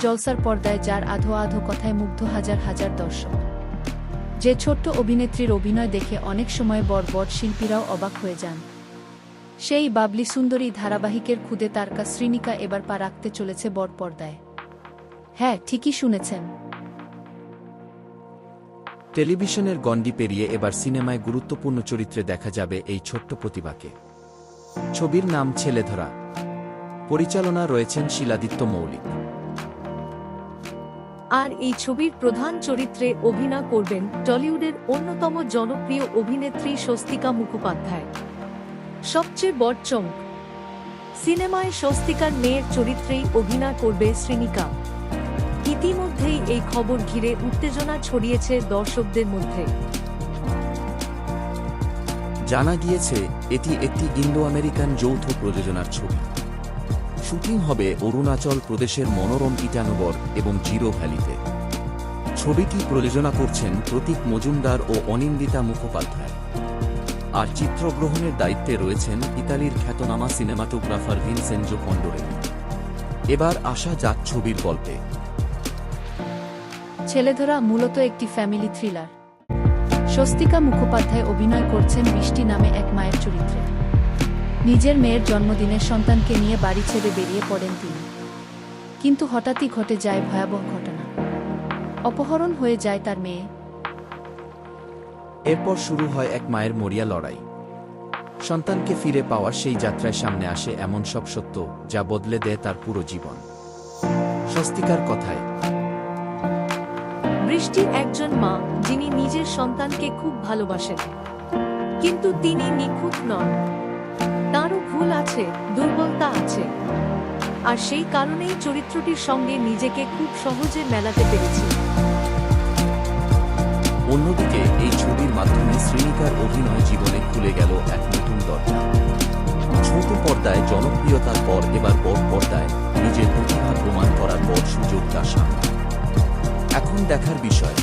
জলসার পর্দায়, যার আধো আধো কথায় মুগ্ধ হাজার হাজার দর্শক। যে ছোট্ট অভিনেত্রীর অভিনয় দেখে অনেক সময় বড় বড় শিল্পীরাও অবাক হয়ে যান। সেই বাবলি সুন্দরী ধারাবাহিকের খুদে তারকা শ্রীনিকা এবার পা রাখতে চলেছে বড় পর্দায়। হ্যাঁ, ঠিকই শুনেছেন। টেলিভিশনের গণ্ডি পেরিয়ে এবার সিনেমায় গুরুত্বপূর্ণ চরিত্রে দেখা যাবে এই ছোট্ট প্রতিভাকে। ছবির নাম ছেলেধরা। পরিচালনা রয়েছেন শিলাদিত্য মৌলিক। আর এই ছবির প্রধান চরিত্রে অভিনয় করবেন টলিউডের অন্যতম জনপ্রিয় অভিনেত্রী স্বস্তিকা মুখোপাধ্যায়। সবচেয়ে বড় চমক, সিনেমায় স্বস্তিকার মেয়ের চরিত্রেই অভিনয় করবে শ্রীনিকা। ইতিমধ্যেই এই খবর ঘিরে উত্তেজনা ছড়িয়েছে দর্শকদের মধ্যে। জানা গিয়েছে এটি একটি ইন্দো আমেরিকান যৌথ প্রযোজনার ছবি। শুটিং হবে অরুণাচল প্রদেশের মনোরম ইটানগর এবং জিরো ভ্যালিতে। ছবিটি প্রযোজনা করছেন প্রতীক মজুমদার ও অনিন্দিতা মুখোপাধ্যায়। আর চিত্রগ্রহণের দায়িত্বে রয়েছেন ইতালির খ্যাতনামা সিনেমাটোগ্রাফার ভিনসেনজো কন্ডোরেলি। এবার আসা যাক ছবির গল্পে। ছেলেধরা মূলত একটি ফ্যামিলি থ্রিলার। স্বস্তিকা মুখোপাধ্যায় অভিনয় করছেন বৃষ্টি নামে এক মায়ের চরিত্রে। নিজের মেয়ের জন্মদিনের সন্তানকে নিয়ে বাড়ি ছেড়ে বেরিয়ে পড়েন তিনি। কিন্তু হঠাৎই ঘটে যায় ভয়াবহ ঘটনা। অপহরণ হয়ে যায় তার মেয়ে। এরপর শুরু হয় এক মায়ের মরিয়া লড়াই। সন্তানকে ফিরে পাওয়ার সেই যাত্রায় সামনে আসে এমন সব সত্য যা বদলে দেয় তার পুরো জীবন। স্বস্তিকার কথায়, বৃষ্টি একজন মা যিনি নিজের সন্তানকে খুব ভালোবাসেন, কিন্তু তিনি নিখুঁত নন। তারও ভুল আছে, দুর্বলতা আছে। আর সেই কারণেই চরিত্রটির সঙ্গে নিজেকে খুব সহজে মেলাতে পেরেছি। অন্যদিকে এই ছবির মাধ্যমে শ্রীনিকার অভিনয় জীবনে খুলে গেল এক নতুন দরজা। ছোট পর্দায় জনপ্রিয়তার পর এবার বড় পর্দায় নিজের প্রতিভা প্রমাণ করার বড় সুযোগ তার সামনে। এখন দেখার বিষয়,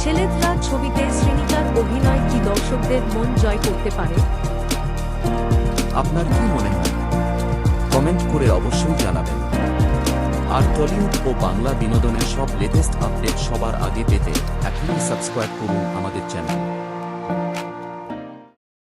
ছেলেধরা ছবিতে শ্রীনিকার অভিনয় কি দর্শকদের মন জয় করতে পারে? আপনার কি মনে হয়? কমেন্ট করে অবশ্যই জানাবেন। আর টলিউড ও বাংলা বিনোদনের সব লেটেস্ট আপডেট সবার আগে পেতে এখনই সাবস্ক্রাইব করুন আমাদের চ্যানেল।